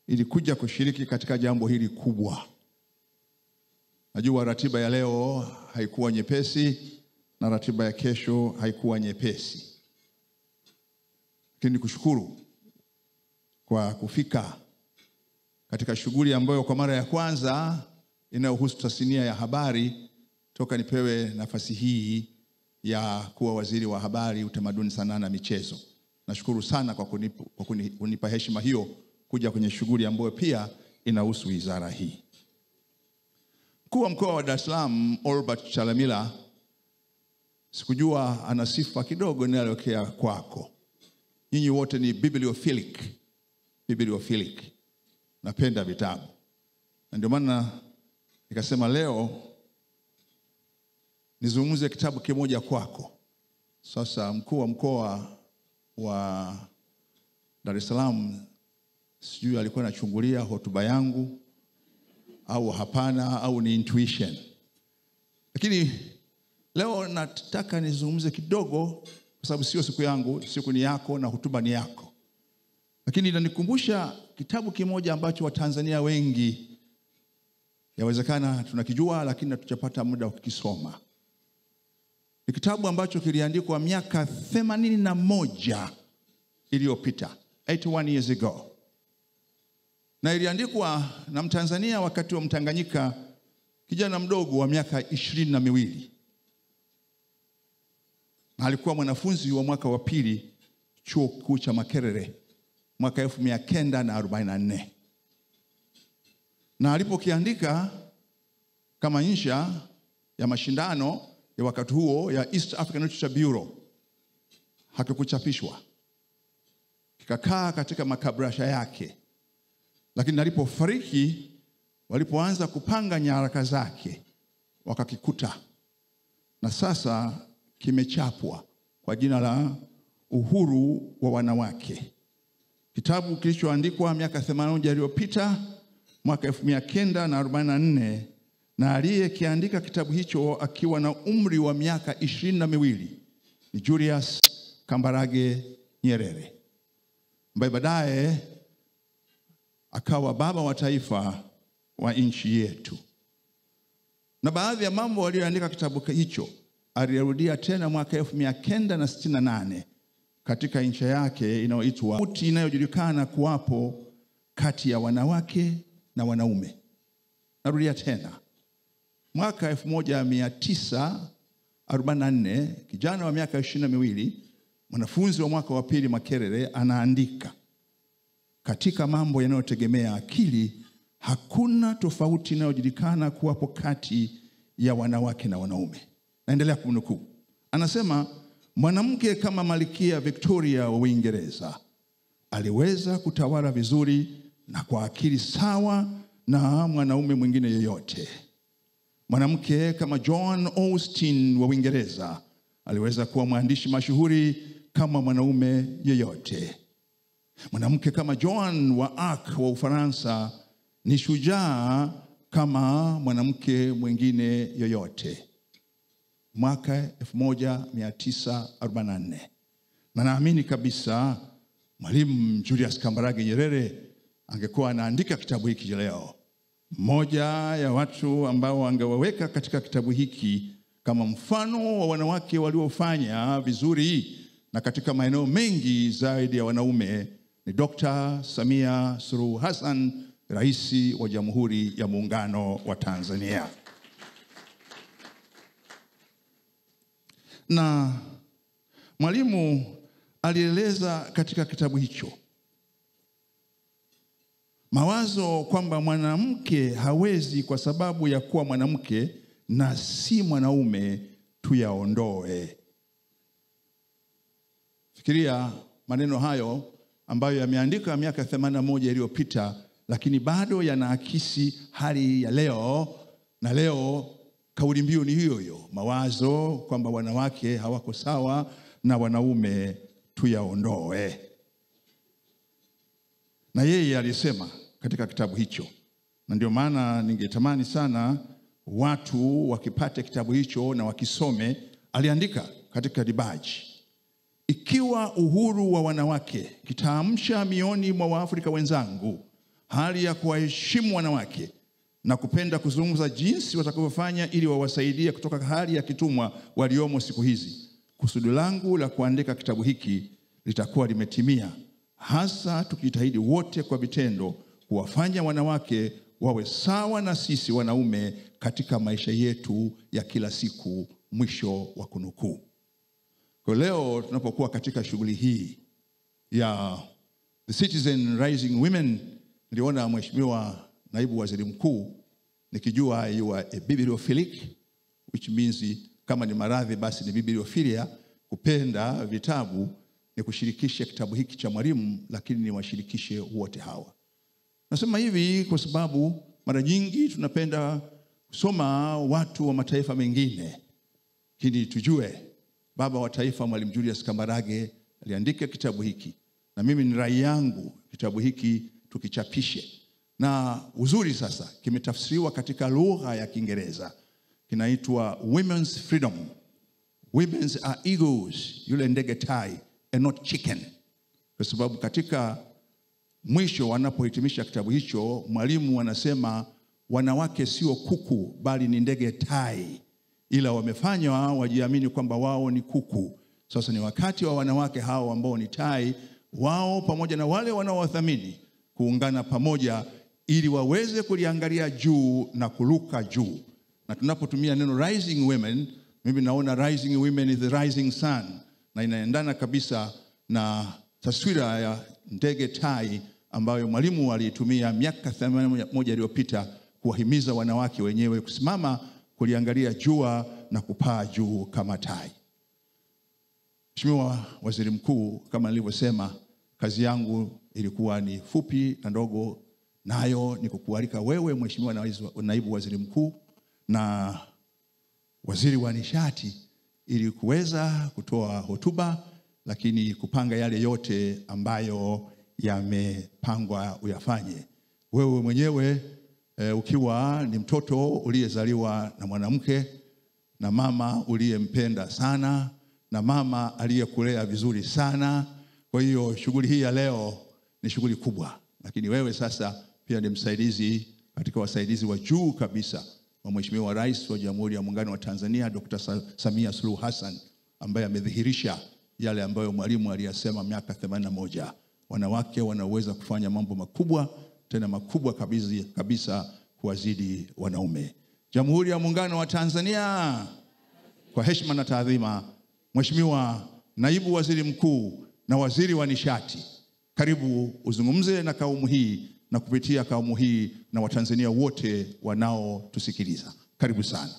ili kuja kushiriki katika jambo hili kubwa. Najua ratiba ya leo haikuwa nyepesi na ratiba ya kesho haikuwa nyepesi. Lakini nikushukuru kwa kufika katika shughuli ambayo kwa mara ya kwanza inayohusu tasnia ya habari toka nipewe nafasi hii ya kuwa waziri wa habari, utamaduni, sanaa na michezo. Nashukuru sana kwa kunipa heshima hiyo kuja kwenye shughuli ambayo pia inahusu wizara hii. Mkuu wa mkoa wa Dar es Salaam Albert Chalamila, sikujua ana sifa kidogo inayotokea kwako. Nyinyi wote ni bibliophilic. Napenda vitabu. Na ndio maana nikasema leo nizungumze kitabu kimoja kwako. Sasa mkuu wa mkoa wa Dar es Salaam sijui alikuwa anachungulia hotuba yangu au hapana, au ni intuition. Lakini leo nataka nizungumze kidogo kwa sababu sio siku yangu, siku ni yako na hotuba ni yako. Lakini inanikumbusha kitabu kimoja ambacho Watanzania wengi yawezekana tunakijua lakini hatujapata muda wa kukisoma. Ni kitabu ambacho kiliandikwa miaka 81 iliyopita, 81 years ago. Na iliandikwa na Mtanzania wakati wa Mtanganyika, kijana mdogo wa miaka 22. Na alikuwa mwanafunzi wa mwaka wa pili chuo kikuu cha Makerere mwaka 1944. Na alipokiandika kama insha ya mashindano ya wakati huo ya East African Literature Bureau, hakikuchapishwa. Kikakaa katika makabrasha yake. Lakini alipofariki, walipoanza kupanga nyaraka zake, wakakikuta. Na sasa kimechapwa kwa jina la Uhuru wa Wanawake. Kitabu kilichoandikwa miaka 81 iliyopita, mwaka 1944, na aliyekiandika kitabu hicho akiwa na umri wa miaka 22 ni Julius Kambarage Nyerere, ambaye baadaye akawa baba wa taifa wa nchi yetu. Na baadhi ya mambo aliyoandika kitabu hicho alirudia tena mwaka 1968 katika insha yake inayoitwa Tofauti inayojulikana kuwapo kati ya wanawake na wanaume. Narudia tena. Mwaka 1944, kijana wa miaka 22, mwanafunzi wa mwaka wa pili Makerere, anaandika, katika mambo yanayotegemea akili, hakuna tofauti inayojulikana kuwapo kati ya wanawake na wanaume. Naendelea kunukuu. Anasema, mwanamke kama Malkia Victoria wa Uingereza aliweza kutawala vizuri na kwa akili sawa na mwanaume mwingine yeyote. Mwanamke kama John Austen wa Uingereza aliweza kuwa mwandishi mashuhuri kama mwanaume yeyote. Mwanamke kama Joan wa Arc wa Ufaransa ni shujaa kama mwanamke mwingine yoyote. Mwaka 1944. Na naamini kabisa Mwalimu Julius Kambarage Nyerere angekuwa anaandika kitabu hiki leo, mmoja ya watu ambao angewaweka katika kitabu hiki kama mfano wa wanawake waliofanya vizuri na katika maeneo mengi zaidi ya wanaume ni Dr. Samia Suluhu Hassan, Rais wa Jamhuri ya Muungano wa Tanzania. Na Mwalimu alieleza katika kitabu hicho mawazo kwamba mwanamke hawezi kwa sababu ya kuwa mwanamke na si mwanaume tuyaondoe. Fikiria maneno hayo ambayo yameandika miaka 81 iliyopita, lakini bado yanaakisi hali ya leo. Na leo kauli mbiu ni hiyo hiyo, mawazo kwamba wanawake hawako sawa na wanaume tuyaondoe. Na yeye alisema katika kitabu hicho, na ndio maana ningetamani sana watu wakipate kitabu hicho na wakisome. Aliandika katika dibaji, ikiwa uhuru wa wanawake kitaamsha mioni mwa Waafrika wenzangu hali ya kuwaheshimu wanawake na kupenda kuzungumza jinsi watakavyofanya ili wawasaidie kutoka hali ya kitumwa waliomo siku hizi. Kusudi langu la kuandika kitabu hiki litakuwa limetimia, hasa tukijitahidi wote kwa vitendo kuwafanya wanawake wawe sawa na sisi wanaume katika maisha yetu ya kila siku. Mwisho wa kunukuu. Kwa leo tunapokuwa katika shughuli hii ya The Citizen Rising Women, niliona Mheshimiwa Naibu Waziri Mkuu, nikijua you are a bibliophilic, which means kama ni maradhi basi ni bibliophilia, kupenda vitabu, ni kushirikisha kitabu hiki cha mwalimu, lakini ni washirikishe wote hawa. Nasema hivi kwa sababu mara nyingi tunapenda kusoma watu wa mataifa mengine, lakini tujue baba wa taifa Mwalimu Julius Kambarage aliandika kitabu hiki, na mimi ni rai yangu kitabu hiki tukichapishe. Na uzuri sasa kimetafsiriwa katika lugha ya Kiingereza, kinaitwa Women's Freedom. Women's are eagles, yule ndege tai, and not chicken. Kwa sababu katika mwisho wanapohitimisha kitabu hicho, mwalimu anasema wanawake sio kuku bali ni ndege tai, ila wamefanywa wajiamini kwamba wao ni kuku. Sasa ni wakati wa wanawake hao ambao ni tai, wao pamoja na wale wanaowathamini kuungana pamoja ili waweze kuliangalia juu na kuruka juu. Na tunapotumia neno rising women, mimi naona rising women is the rising sun, na inaendana kabisa na taswira ya ndege tai ambayo mwalimu alitumia miaka 81 iliyopita kuwahimiza wanawake wenyewe kusimama kuliangalia jua na kupaa juu kama tai. Mheshimiwa Waziri Mkuu, kama nilivyosema, kazi yangu ilikuwa ni fupi na ndogo, nayo ni kukualika wewe Mheshimiwa Naibu Waziri Mkuu na Waziri wa Nishati ili kuweza kutoa hotuba, lakini kupanga yale yote ambayo yamepangwa uyafanye. Wewe mwenyewe ukiwa ni mtoto uliyezaliwa na mwanamke, na mama uliyempenda sana, na mama aliyekulea vizuri sana. Kwa hiyo shughuli hii ya leo ni shughuli kubwa, lakini wewe sasa pia ni msaidizi katika wasaidizi wa juu kabisa wa Mheshimiwa Rais wa Jamhuri ya Muungano wa Tanzania Dr. Samia Suluhu Hassan, ambaye amedhihirisha yale ambayo mwalimu aliyasema miaka 81. Wanawake wanaweza kufanya mambo makubwa, tena makubwa kabisa kuwazidi wanaume. Jamhuri ya Muungano wa Tanzania. Kwa heshima na taadhima, Mheshimiwa Naibu Waziri Mkuu na Waziri wa Nishati, karibu uzungumze na kaumu hii na kupitia kaumu hii na Watanzania wote wanaotusikiliza. Karibu sana.